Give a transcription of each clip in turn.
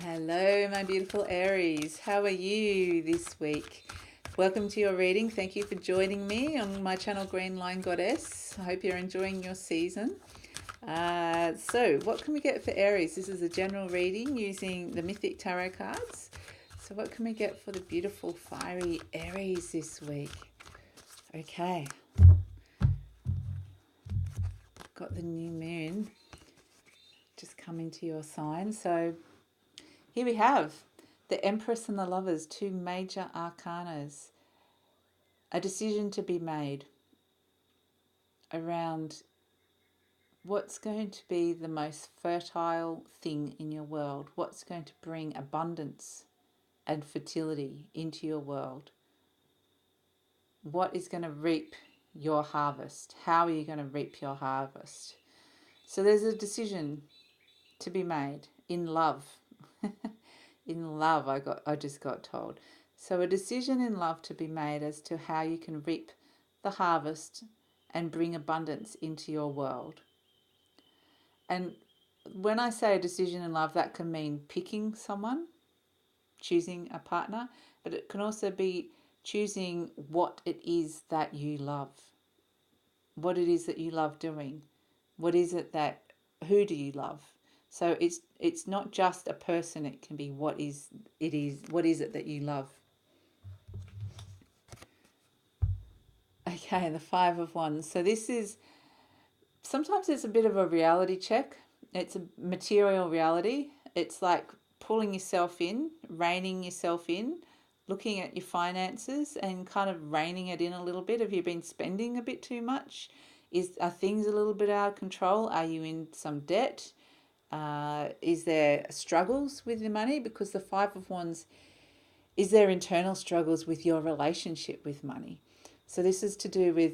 Hello, my beautiful Aries. How are you this week? Welcome to your reading. Thank you for joining me on my channel, Green Line Goddess. I hope you're enjoying your season. So, what can we get for Aries? This is a general reading using the Mythic Tarot cards. So, what can we get for the beautiful, fiery Aries this week? Okay, got the new moon just come into your sign. So, here we have the Empress and the Lovers, two major arcanas. A decision to be made around what's going to be the most fertile thing in your world, what's going to bring abundance and fertility into your world, what is going to reap your harvest, how are you going to reap your harvest. So there's a decision to be made in love. In love, I just got told. So a decision in love to be made as to how you can reap the harvest and bring abundance into your world. And when I say a decision in love, that can mean picking someone, choosing a partner, but it can also be choosing what it is that you love, what it is that you love doing, what is it that, who do you love? So it's not just a person, it can be what is it that you love. Okay, the Five of Wands. So this is, sometimes it's a bit of a reality check. It's a material reality. It's like pulling yourself in, reining yourself in, looking at your finances and kind of reining it in a little bit. Have you been spending a bit too much? Are things a little bit out of control? Are you in some debt? Is there struggles with your money? Because the Five of Wands, is there internal struggles with your relationship with money? So this is to do with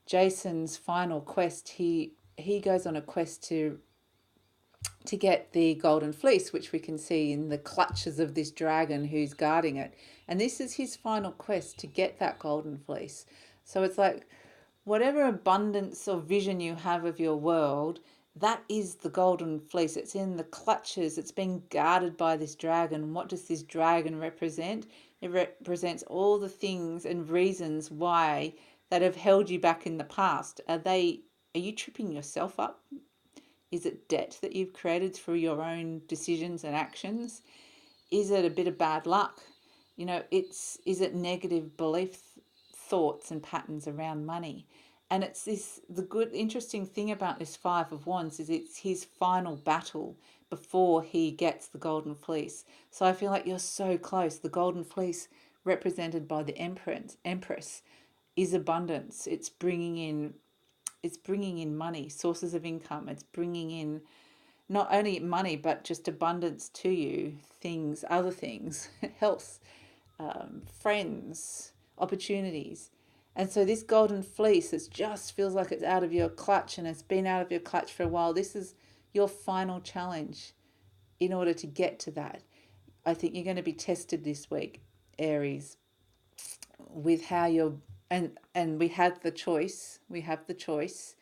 Jason's final quest. He goes on a quest to get the golden fleece, which we can see in the clutches of this dragon who's guarding it. And this is his final quest, to get that golden fleece. So it's like, whatever abundance or vision you have of your world, that is the golden fleece. It's in the clutches. It's being guarded by this dragon. What does this dragon represent? It represents all the things and reasons why that have held you back in the past. Are you tripping yourself up? Is it debt that you've created through your own decisions and actions? Is it a bit of bad luck? Is it negative belief thoughts and patterns around money? And it's the good, interesting thing about this Five of Wands is it's his final battle before he gets the golden fleece. So I feel like you're so close. The golden fleece, represented by the Empress, is abundance. It's bringing in money, sources of income. It's bringing in not only money, but just abundance to you, things, other things, health, friends, opportunities. And so this golden fleece, it just feels like it's out of your clutch, and it's been out of your clutch for a while. This is your final challenge in order to get to that. I think you're going to be tested this week, Aries, with how you're, and we have the choice. We have the choice.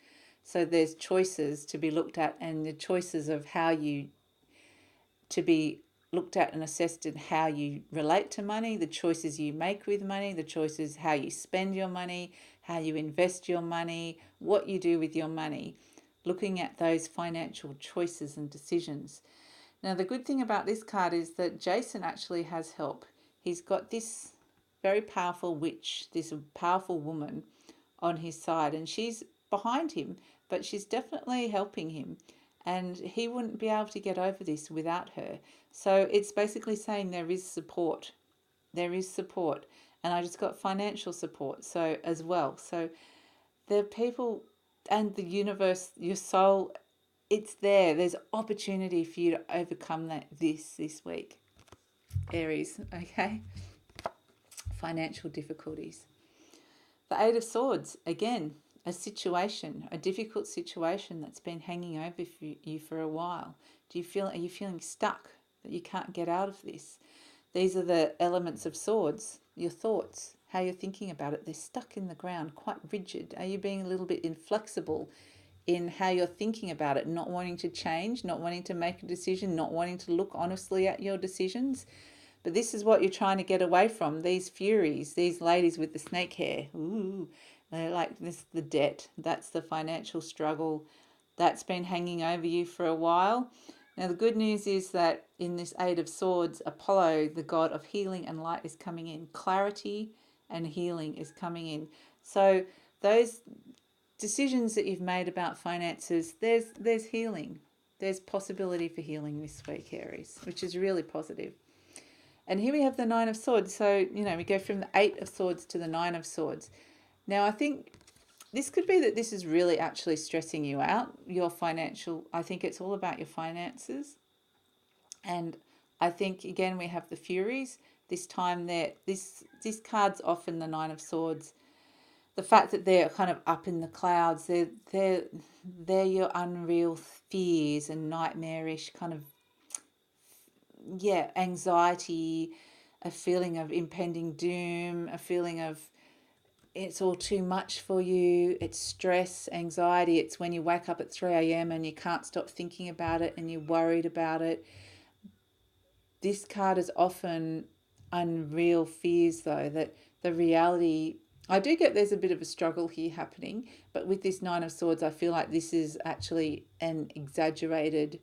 So there's choices to be looked at, and the choices of how you to be looked at and assessed in how you relate to money, the choices you make with money, the choices how you spend your money, how you invest your money, what you do with your money, looking at those financial choices and decisions. Now, the good thing about this card is that Jason actually has help. He's got this very powerful witch, this powerful woman on his side, and she's behind him, but she's definitely helping him. And he wouldn't be able to get over this without her. So it's basically saying there is support. There is support. And I just got financial support so as well. So the people and the universe, your soul, it's there. There's opportunity for you to overcome this week, Aries, okay? Financial difficulties. The Eight of Swords, again, a situation, a difficult situation that's been hanging over you for a while. Are you feeling stuck, that you can't get out of this? These are the elements of swords, your thoughts, how you're thinking about it. They're stuck in the ground, quite rigid. Are you being a little bit inflexible in how you're thinking about it, not wanting to change, not wanting to make a decision, not wanting to look honestly at your decisions. But this is what you're trying to get away from. These furies, these ladies with the snake hair. Ooh, they're like this, the debt. That's the financial struggle that's been hanging over you for a while. Now, the good news is that in this Eight of Swords, Apollo, the god of healing and light, is coming in. Clarity and healing is coming in. So those decisions that you've made about finances, there's healing. There's possibility for healing this week, Aries, which is really positive. And here we have the Nine of Swords. So, we go from the Eight of Swords to the Nine of Swords. Now, I think this could be that this is really actually stressing you out, your financial. I think it's all about your finances. And I think, again, we have the Furies. This time this card's often the Nine of Swords. The fact that they're kind of up in the clouds, they're your unreal fears and nightmarish kind of, anxiety, a feeling of impending doom, a feeling of it's all too much for you. It's stress, anxiety. It's when you wake up at 3 a.m. and you can't stop thinking about it and you're worried about it. This card is often unreal fears, though, that the reality, I do get there's a bit of a struggle here happening, but with this Nine of Swords, I feel like this is actually an exaggerated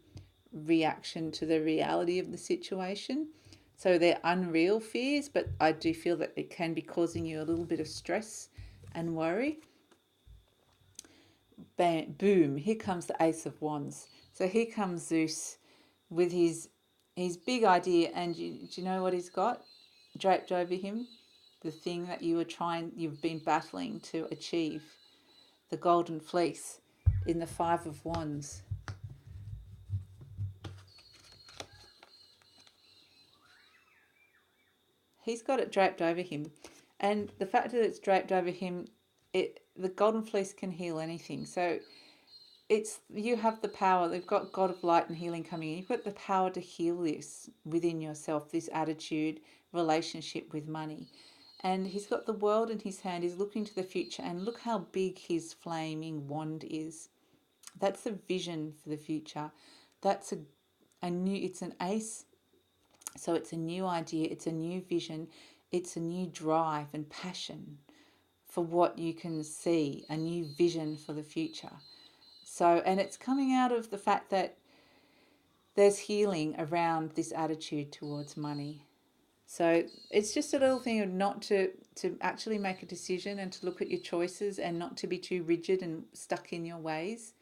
reaction to the reality of the situation. So they're unreal fears, but I do feel that it can be causing you a little bit of stress and worry. Bam, boom, here comes the Ace of Wands. So here comes Zeus with his big idea, and do you know what he's got draped over him? The thing that you've been battling to achieve, the golden fleece in the Five of Wands. He's got it draped over him. And the fact that it's draped over him, the golden fleece can heal anything. So you have the power. They've got God of light and healing coming in. You've got the power to heal this within yourself, this attitude, relationship with money. And he's got the world in his hand. He's looking to the future. And look how big his flaming wand is. That's a vision for the future. That's it's an ace. So it's a new idea, it's a new vision, it's a new drive and passion for what you can see, a new vision for the future. So, and it's coming out of the fact that there's healing around this attitude towards money. So it's just a little thing of not to actually make a decision and to look at your choices and not to be too rigid and stuck in your ways.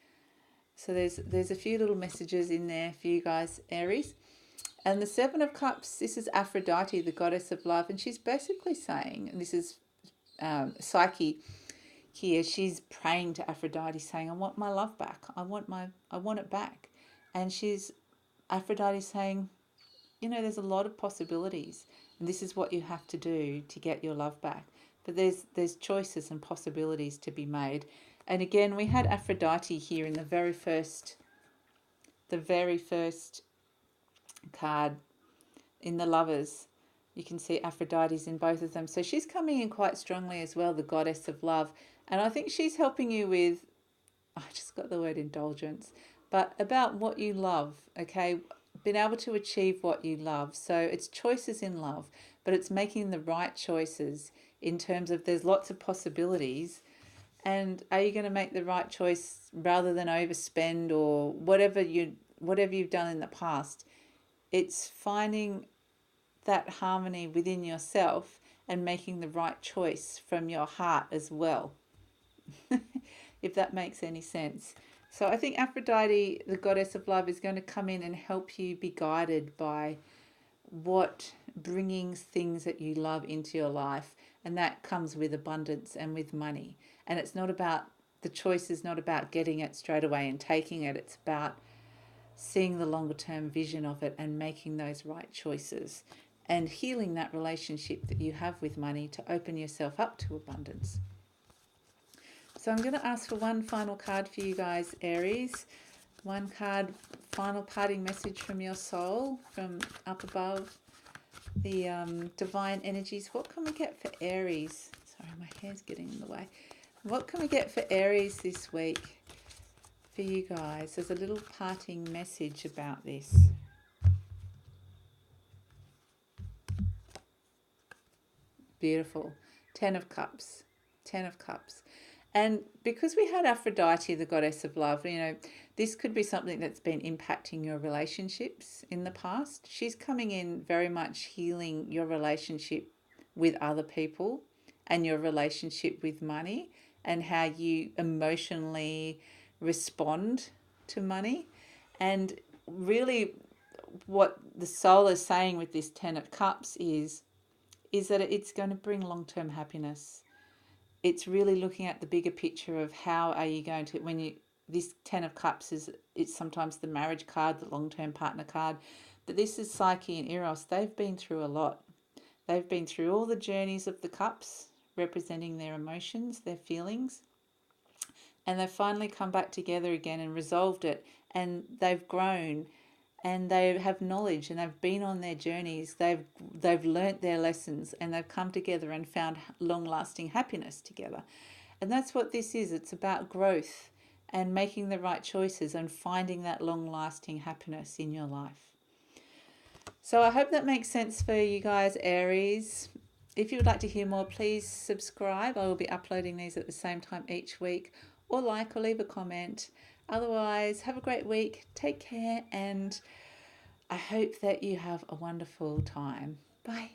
So there's a few little messages in there for you guys, Aries. And the Seven of Cups, this is Aphrodite, the goddess of love. And she's basically saying, and this is Psyche here, she's praying to Aphrodite saying, I want my love back. I want it back. And Aphrodite saying, there's a lot of possibilities. And this is what you have to do to get your love back. But there's choices and possibilities to be made. And again, we had Aphrodite here in the very first card in the Lovers. You can see Aphrodite's in both of them. So she's coming in quite strongly as well, the goddess of love. And I think she's helping you with, I just got the word indulgence, but about what you love, okay? Being able to achieve what you love. So it's choices in love, but it's making the right choices in terms of there's lots of possibilities. And are you going to make the right choice rather than overspend or whatever you've done in the past? It's finding that harmony within yourself and making the right choice from your heart as well, if that makes any sense. So I think Aphrodite, the goddess of love, is going to come in and help you be guided by what bringing things that you love into your life. And that comes with abundance and with money. And it's not about, the choice is not about getting it straight away and taking it. It's about seeing the longer term vision of it and making those right choices and healing that relationship that you have with money to open yourself up to abundance. So I'm going to ask for one final card for you guys, Aries. One card, final parting message from your soul, from up above, the divine energies. What can we get for Aries? Sorry, my hair's getting in the way. What can we get for Aries this week? for you guys as a little parting message about this. Beautiful. 10 of Cups. 10 of Cups. And because we had Aphrodite, the goddess of love, this could be something that's been impacting your relationships in the past. She's coming in very much healing your relationship with other people and your relationship with money and how you emotionally respond to money. And really, what the soul is saying with this 10 of Cups is that it's going to bring long-term happiness. It's really looking at the bigger picture of how are you going to, this 10 of Cups it's sometimes the marriage card, the long-term partner card, but this is Psyche and Eros. They've been through a lot. They've been through all the journeys of the cups, representing their emotions, their feelings, and they've finally come back together again and resolved it, and they've grown and they have knowledge and they've been on their journeys. They've learnt their lessons and they've come together and found long-lasting happiness together. And that's what this is. It's about growth and making the right choices and finding that long-lasting happiness in your life. So I hope that makes sense for you guys, Aries. If you would like to hear more, please subscribe. I will be uploading these at the same time each week, or like or leave a comment. Otherwise, have a great week. Take care, and I hope that you have a wonderful time. Bye.